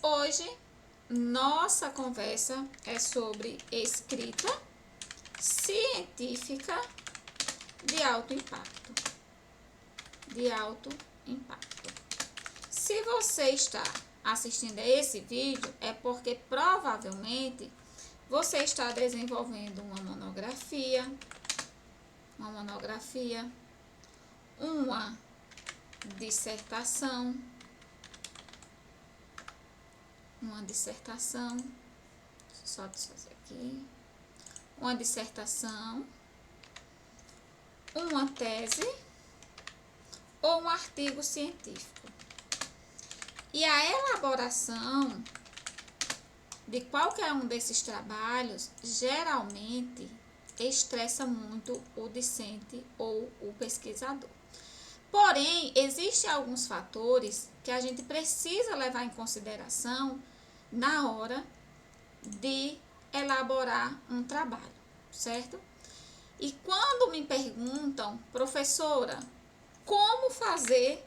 Hoje, nossa conversa é sobre escrita científica de alto impacto. De alto impacto. Se você está assistindo a esse vídeo, é porque provavelmente você está desenvolvendo uma monografia, uma dissertação, só desfazer aqui, uma dissertação, uma tese ou um artigo científico. E a elaboração de qualquer um desses trabalhos geralmente estressa muito o discente ou o pesquisador. Porém, existem alguns fatores que a gente precisa levar em consideração na hora de elaborar um trabalho, certo? E quando me perguntam, professora, como fazer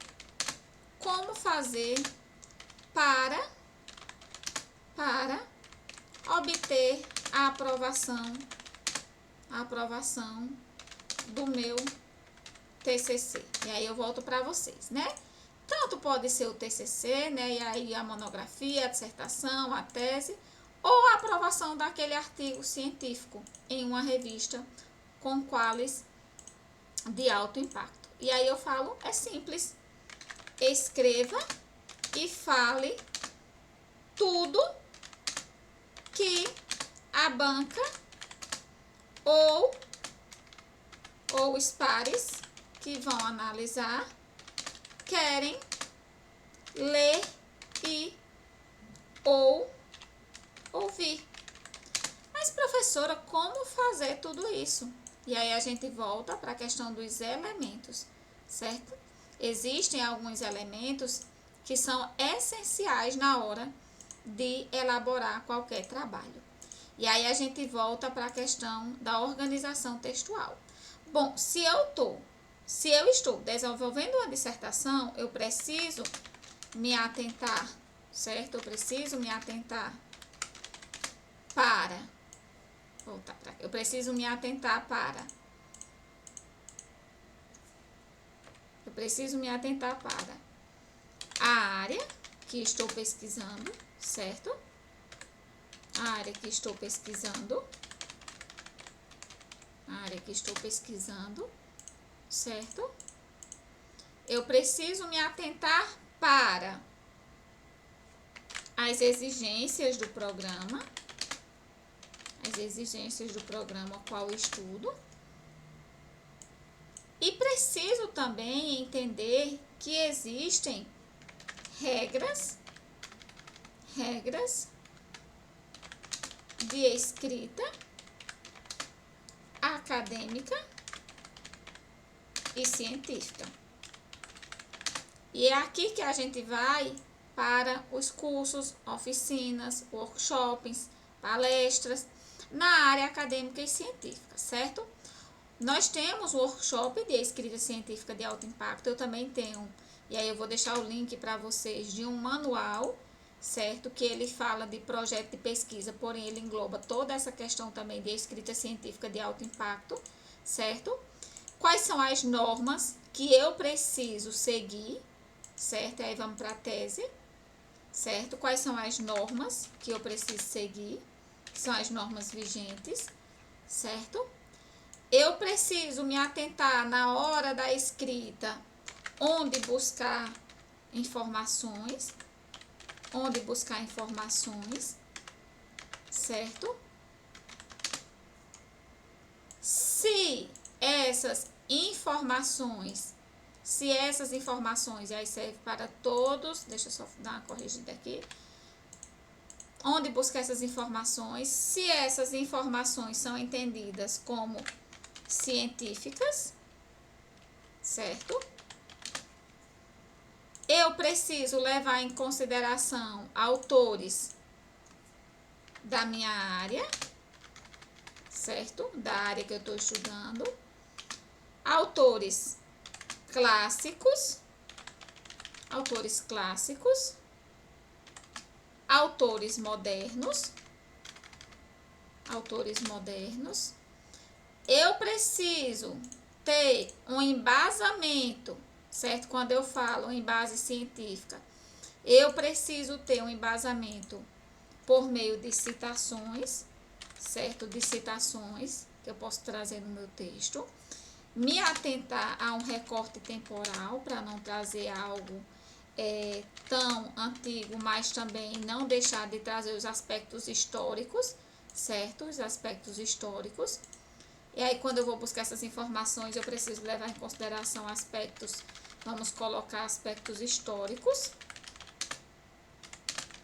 para obter a aprovação do meu TCC. E aí eu volto para vocês, né? Tanto pode ser o TCC, né? E aí a monografia, a dissertação, a tese, ou a aprovação daquele artigo científico em uma revista com qualis de alto impacto. E aí eu falo, é simples. Escreva e fale tudo que a banca ou os pares que vão analisar querem ler ou ouvir. Mas, professora, como fazer tudo isso? E aí a gente volta para a questão dos elementos, certo? Existem alguns elementos que são essenciais na hora de elaborar qualquer trabalho. E aí a gente volta para a questão da organização textual. Bom, se eu estou desenvolvendo uma dissertação, eu preciso me atentar, certo? Eu preciso me atentar para a área que estou pesquisando, certo? A área que estou pesquisando, certo? Eu preciso me atentar para as exigências do programa, qual estudo. E preciso também entender que existem regras de escrita acadêmica e científica. E é aqui que a gente vai para os cursos, oficinas, workshops, palestras na área acadêmica e científica, certo? Nós temos o workshop de escrita científica de alto impacto, eu também tenho, e aí eu vou deixar o link para vocês de um manual, certo? Que ele fala de projeto de pesquisa, porém ele engloba toda essa questão também de escrita científica de alto impacto, certo? Quais são as normas que eu preciso seguir, certo? Aí vamos para a tese, certo? Quais são as normas que eu preciso seguir, que são as normas vigentes, certo? Eu preciso me atentar na hora da escrita, onde buscar informações, certo? Se essas informações, e aí serve para todos, deixa eu só dar uma corrigida aqui, onde buscar essas informações, se essas informações são entendidas como científicas, certo? Eu preciso levar em consideração autores da minha área, certo? Da área que eu estou estudando. Autores clássicos, autores modernos. Autores modernos. Eu preciso ter um embasamento, certo? Quando eu falo em base científica, eu preciso ter um embasamento por meio de citações, certo? De citações que eu posso trazer no meu texto. Me atentar a um recorte temporal para não trazer algo tão antigo, mas também não deixar de trazer os aspectos históricos, certo? Os aspectos históricos. E aí, quando eu vou buscar essas informações, eu preciso levar em consideração aspectos, vamos colocar aspectos históricos,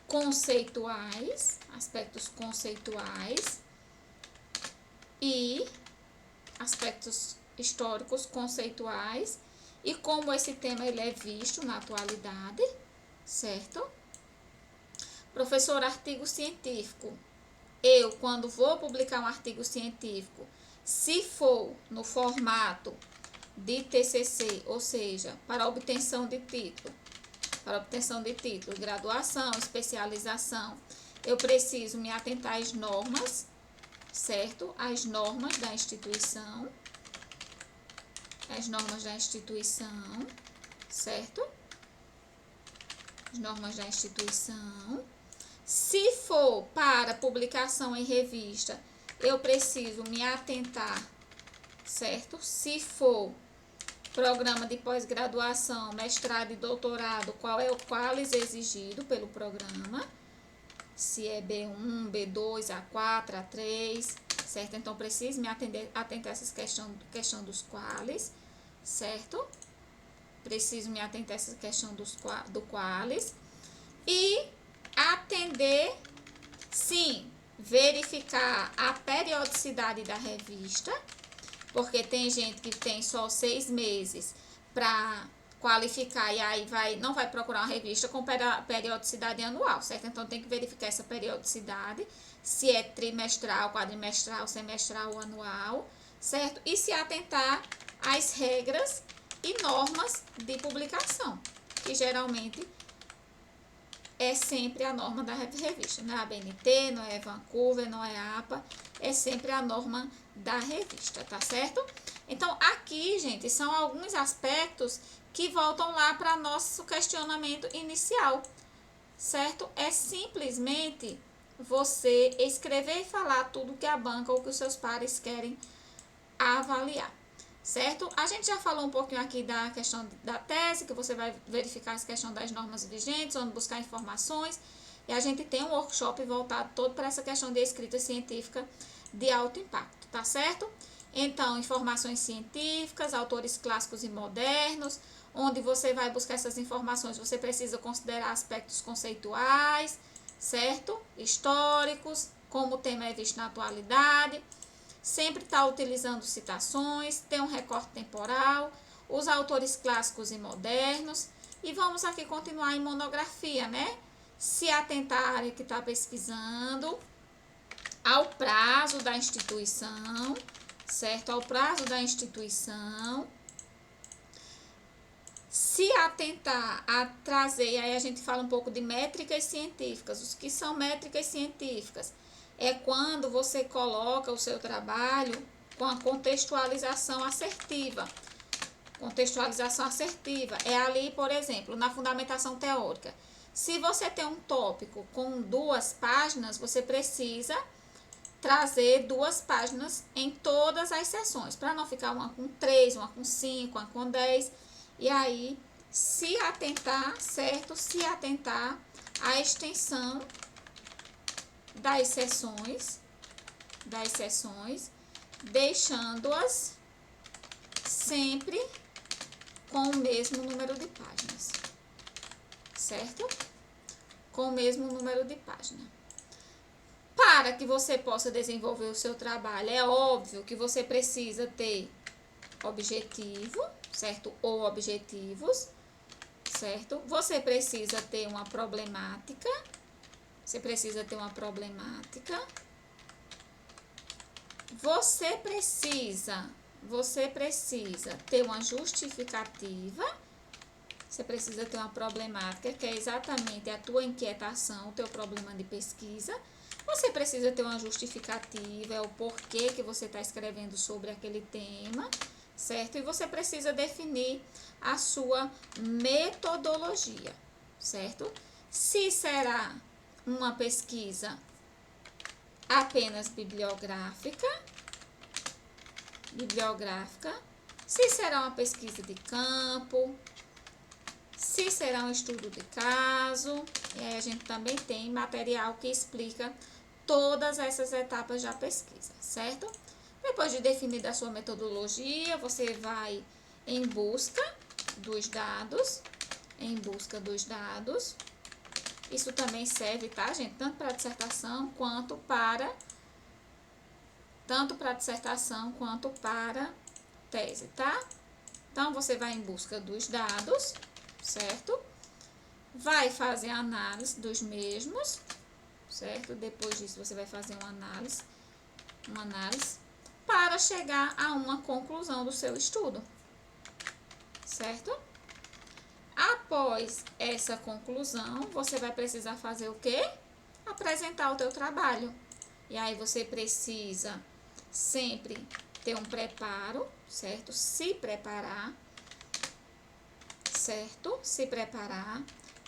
conceituais, aspectos conceituais e aspectos históricos conceituais e como esse tema ele é visto na atualidade, certo? Professor, artigo científico. Eu, quando vou publicar um artigo científico, se for no formato de TCC, ou seja, para obtenção de título, graduação, especialização, eu preciso me atentar às normas, certo? As normas da instituição, certo? As normas da instituição. Se for para publicação em revista, eu preciso me atentar, certo? Se for programa de pós-graduação, mestrado e doutorado, qual é o qualis exigido pelo programa? Se é B1, B2, A4, A3, certo? Então, preciso me atentar a essas questão dos qualis, certo? Preciso me atentar a essa questão do qualis. E atender, sim, verificar a periodicidade da revista, porque tem gente que tem só 6 meses para qualificar e aí não vai procurar uma revista com periodicidade anual, certo? Então, tem que verificar essa periodicidade, se é trimestral, quadrimestral, semestral ou anual, certo? E se atentar às regras e normas de publicação, que geralmente é sempre a norma da revista. Não é a BNT, não é Vancouver, não é a APA, é sempre a norma da revista, tá certo? Então, aqui, gente, são alguns aspectos que voltam lá para nosso questionamento inicial, certo? É simplesmente você escrever e falar tudo que a banca ou que os seus pares querem avaliar, certo? A gente já falou um pouquinho aqui da questão da tese, que você vai verificar essa questão das normas vigentes, onde buscar informações, e a gente tem um workshop voltado todo para essa questão de escrita científica de alto impacto, tá certo? Então, informações científicas, autores clássicos e modernos, onde você vai buscar essas informações, você precisa considerar aspectos conceituais, certo? Históricos, como o tema é visto na atualidade, sempre está utilizando citações, tem um recorte temporal, os autores clássicos e modernos, e vamos aqui continuar em monografia, né? Se atentar à área que está pesquisando, ao prazo da instituição, certo? Ao prazo da instituição. Se atentar a trazer, aí a gente fala um pouco de métricas científicas. Os que são métricas científicas? É quando você coloca o seu trabalho com a contextualização assertiva. Contextualização assertiva é ali, por exemplo, na fundamentação teórica. Se você tem um tópico com 2 páginas, você precisa trazer 2 páginas em todas as sessões, para não ficar uma com 3, uma com 5, uma com 10. E aí, se atentar, certo? Se atentar à extensão das sessões, deixando-as sempre com o mesmo número de páginas, certo? Com o mesmo número de páginas. Para que você possa desenvolver o seu trabalho, é óbvio que você precisa ter objetivo, certo? Ou objetivos, certo? Você precisa ter uma problemática. Você precisa ter uma problemática. Você precisa ter uma justificativa, você precisa ter uma problemática, que é exatamente a tua inquietação, o teu problema de pesquisa. Você precisa ter uma justificativa, é o porquê que você está escrevendo sobre aquele tema, certo? E você precisa definir a sua metodologia, certo? Se será uma pesquisa apenas bibliográfica, se será uma pesquisa de campo, se será um estudo de caso, e aí a gente também tem material que explica todas essas etapas da pesquisa, certo? Depois de definir a sua metodologia, você vai em busca dos dados, Isso também serve, tá, gente? Tanto para dissertação quanto para tese, tá? Então, você vai em busca dos dados, certo? Vai fazer a análise dos mesmos, certo? Depois disso, você vai fazer uma análise para chegar a uma conclusão do seu estudo, certo? Após essa conclusão, você vai precisar fazer o quê? Apresentar o teu trabalho. E aí você precisa sempre ter um preparo, certo? Se preparar, certo? Se preparar,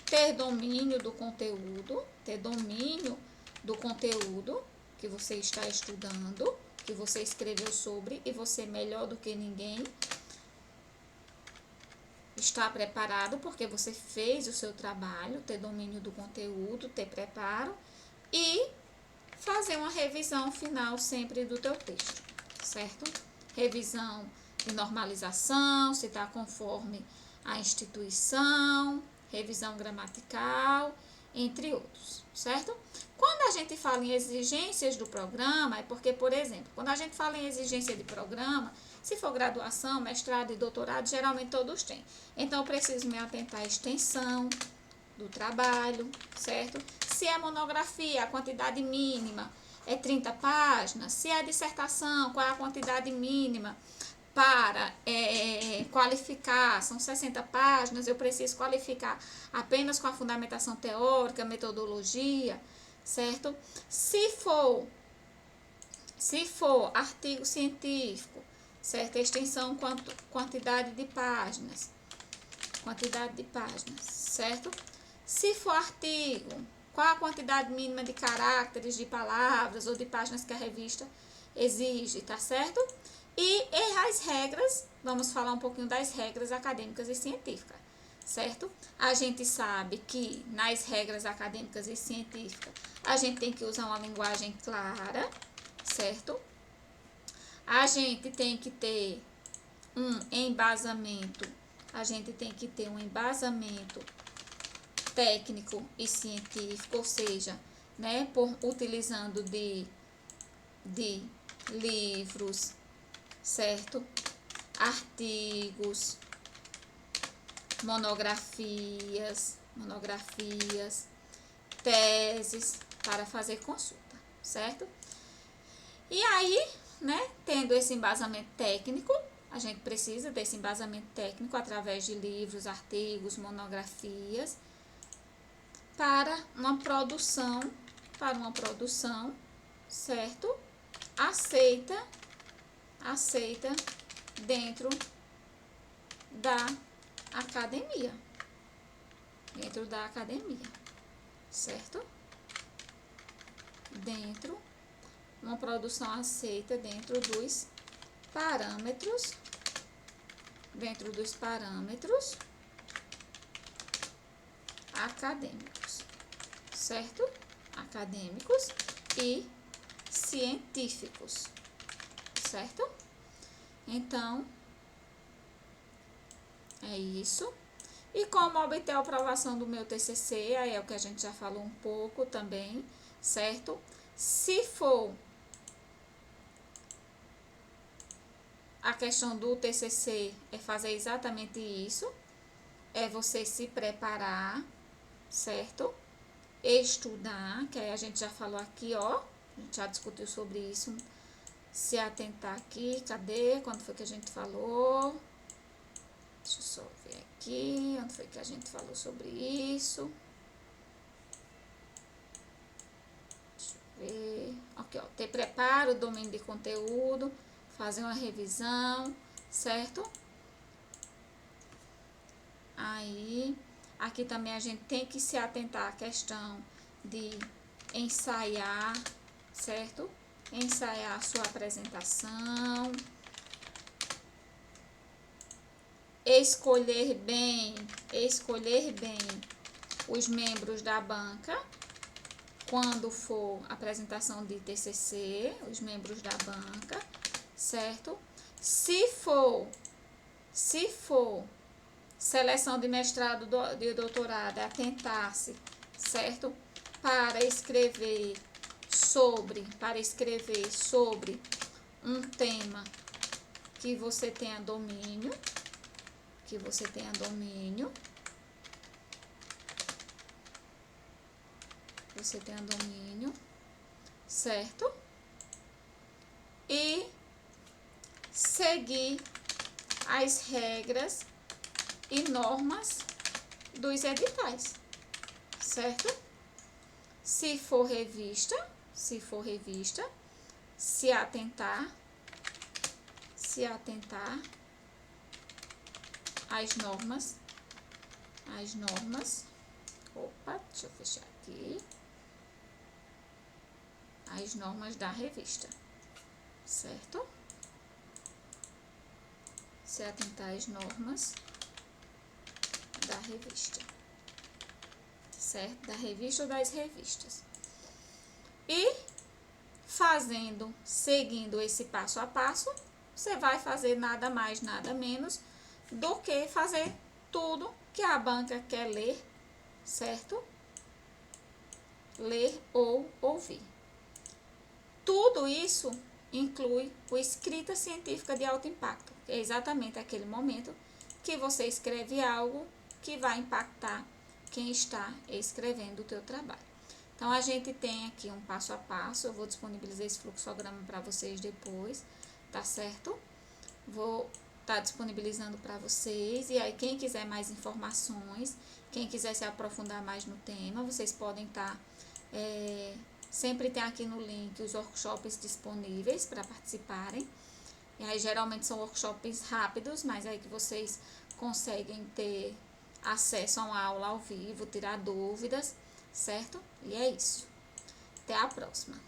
ter domínio do conteúdo, que você está estudando, que você escreveu sobre, e você melhor do que ninguém está preparado porque você fez o seu trabalho, ter domínio do conteúdo, ter preparo e fazer uma revisão final sempre do teu texto, certo? Revisão de normalização, se está conforme a instituição, revisão gramatical, entre outros, certo? Quando a gente fala em exigências do programa, é porque, por exemplo, quando a gente fala em exigência de programa, se for graduação, mestrado e doutorado, geralmente todos têm. Então, eu preciso me atentar à extensão do trabalho, certo? Se é monografia, a quantidade mínima é 30 páginas. Se é dissertação, qual é a quantidade mínima para qualificar? São 60 páginas, eu preciso qualificar apenas com a fundamentação teórica, metodologia, certo? Se for artigo científico, certo? Extensão, quantidade de páginas, certo? Se for artigo, qual a quantidade mínima de caracteres, de palavras ou de páginas que a revista exige, tá certo? E as regras, vamos falar um pouquinho das regras acadêmicas e científicas, certo? A gente sabe que nas regras acadêmicas e científicas, a gente tem que usar uma linguagem clara, certo? A gente tem que ter um embasamento técnico e científico, ou seja, né, utilizando de livros, certo? Artigos, monografias, teses para fazer consulta, certo? E aí, né, tendo esse embasamento técnico, a gente precisa desse embasamento técnico através de livros, artigos, monografias, para uma produção, certo? Aceita dentro da academia, certo? Uma produção aceita dentro dos parâmetros, acadêmicos, certo? Acadêmicos e científicos, certo? Então, é isso. E como obter a aprovação do meu TCC, aí é o que a gente já falou um pouco também, certo? Se for a questão do TCC, é fazer exatamente isso, é você se preparar, certo? Estudar, que aí a gente já falou aqui, ó, a gente já discutiu sobre isso, se atentar aqui, cadê? Quando foi que a gente falou? Deixa eu só ver aqui, onde foi que a gente falou sobre isso. Deixa eu ver. Aqui, ó, ter preparo, domínio de conteúdo, fazer uma revisão, certo? Aí, aqui também a gente tem que se atentar à questão de ensaiar, certo? Ensaiar a sua apresentação. Escolher bem os membros da banca, quando for apresentação de TCC, os membros da banca, certo? Se for seleção de mestrado e doutorado, atentar-se, certo? Para escrever sobre um tema que você tenha domínio, certo? E seguir as regras e normas dos editais, certo? Se for revista, se atentar às normas. Opa, deixa eu fechar aqui. As normas da revista, certo? Se atentar às normas da revista, certo? Da revista ou das revistas. E seguindo esse passo a passo, você vai fazer nada mais, nada menos do que fazer tudo que a banca quer ler, certo? Ler ou ouvir. Tudo isso inclui o escrita científica de alto impacto, que é exatamente aquele momento que você escreve algo que vai impactar quem está escrevendo o teu trabalho. Então, a gente tem aqui um passo a passo, eu vou disponibilizar esse fluxograma para vocês depois, tá certo? Vou estar disponibilizando para vocês, e aí quem quiser mais informações, quem quiser se aprofundar mais no tema, vocês podem estar... sempre tem aqui no link os workshops disponíveis para participarem. E aí geralmente são workshops rápidos, mas aí que vocês conseguem ter acesso a uma aula ao vivo, tirar dúvidas, certo? E é isso. Até a próxima.